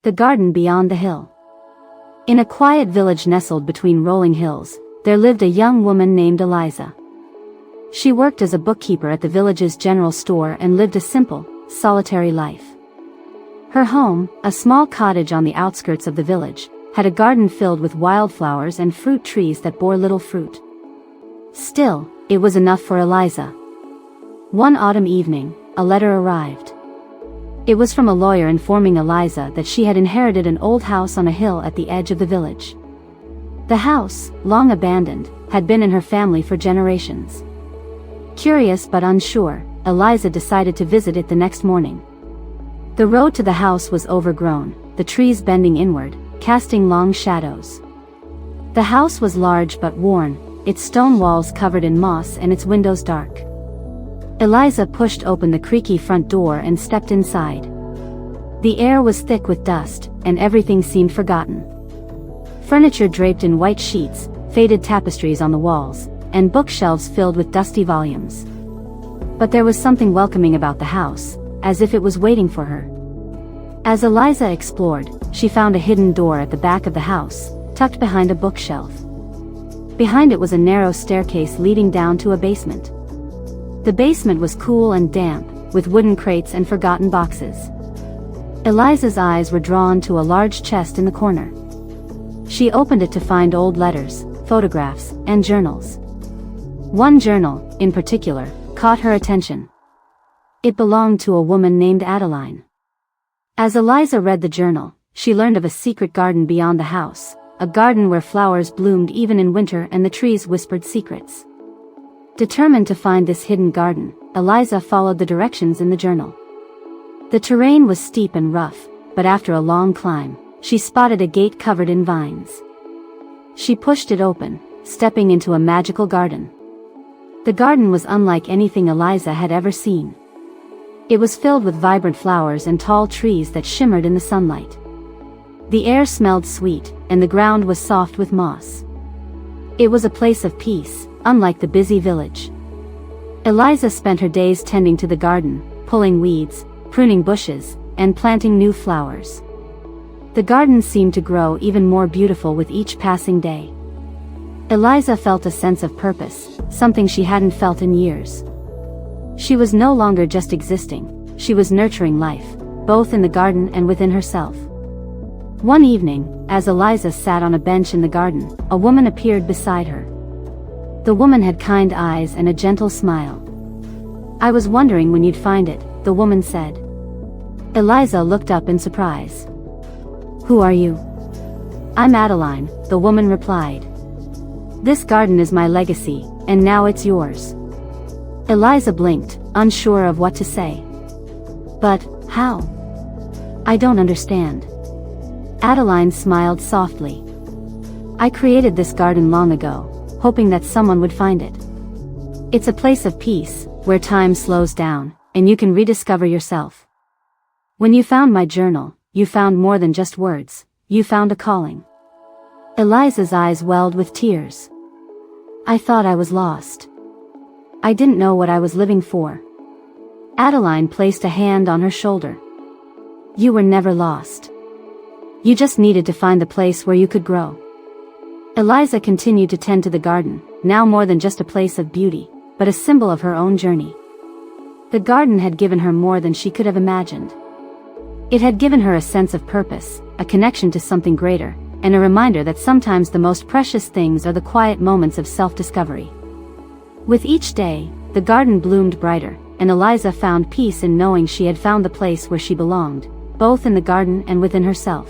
The garden beyond the hill. In a quiet village nestled between rolling hills, there lived a young woman named Eliza. She worked as a bookkeeper at the village's general store and lived a simple, solitary life. Her home, a small cottage on the outskirts of the village, had a garden filled with wildflowers and fruit trees that bore little fruit. Still, it was enough for Eliza. One autumn evening, a letter arrived. It was from a lawyer informing Eliza that she had inherited an old house on a hill at the edge of the village. The house, long abandoned, had been in her family for generations. Curious but unsure, Eliza decided to visit it the next morning. The road to the house was overgrown, the trees bending inward, casting long shadows. The house was large but worn, its stone walls covered in moss and its windows dark. Eliza pushed open the creaky front door and stepped inside. The air was thick with dust, and everything seemed forgotten. Furniture draped in white sheets, faded tapestries on the walls, and bookshelves filled with dusty volumes. But there was something welcoming about the house, as if it was waiting for her. As Eliza explored, she found a hidden door at the back of the house, tucked behind a bookshelf. Behind it was a narrow staircase leading down to a basement. The basement was cool and damp, with wooden crates and forgotten boxes. Eliza's eyes were drawn to a large chest in the corner. She opened it to find old letters, photographs, and journals. One journal, in particular, caught her attention. It belonged to a woman named Adeline. As Eliza read the journal, she learned of a secret garden beyond the house, a garden where flowers bloomed even in winter and the trees whispered secrets. Determined to find this hidden garden, Eliza followed the directions in the journal. The terrain was steep and rough, but after a long climb, she spotted a gate covered in vines. She pushed it open, stepping into a magical garden. The garden was unlike anything Eliza had ever seen. It was filled with vibrant flowers and tall trees that shimmered in the sunlight. The air smelled sweet, and the ground was soft with moss. It was a place of peace, unlike the busy village. Eliza spent her days tending to the garden, pulling weeds, pruning bushes, and planting new flowers. The garden seemed to grow even more beautiful with each passing day. Eliza felt a sense of purpose, something she hadn't felt in years. She was no longer just existing, she was nurturing life, both in the garden and within herself. One evening, as Eliza sat on a bench in the garden, a woman appeared beside her. The woman had kind eyes and a gentle smile. "I was wondering when you'd find it," the woman said. Eliza looked up in surprise. "Who are you?" "I'm Adeline," the woman replied. "This garden is my legacy, and now it's yours." Eliza blinked, unsure of what to say. "But, how? I don't understand." Adeline smiled softly. "I created this garden long ago, hoping that someone would find it. It's a place of peace, where time slows down, and you can rediscover yourself. When you found my journal, you found more than just words, you found a calling." Eliza's eyes welled with tears. "I thought I was lost. I didn't know what I was living for." Adeline placed a hand on her shoulder. "You were never lost. You just needed to find the place where you could grow." Eliza continued to tend to the garden, now more than just a place of beauty, but a symbol of her own journey. The garden had given her more than she could have imagined. It had given her a sense of purpose, a connection to something greater, and a reminder that sometimes the most precious things are the quiet moments of self-discovery. With each day, the garden bloomed brighter, and Eliza found peace in knowing she had found the place where she belonged, both in the garden and within herself.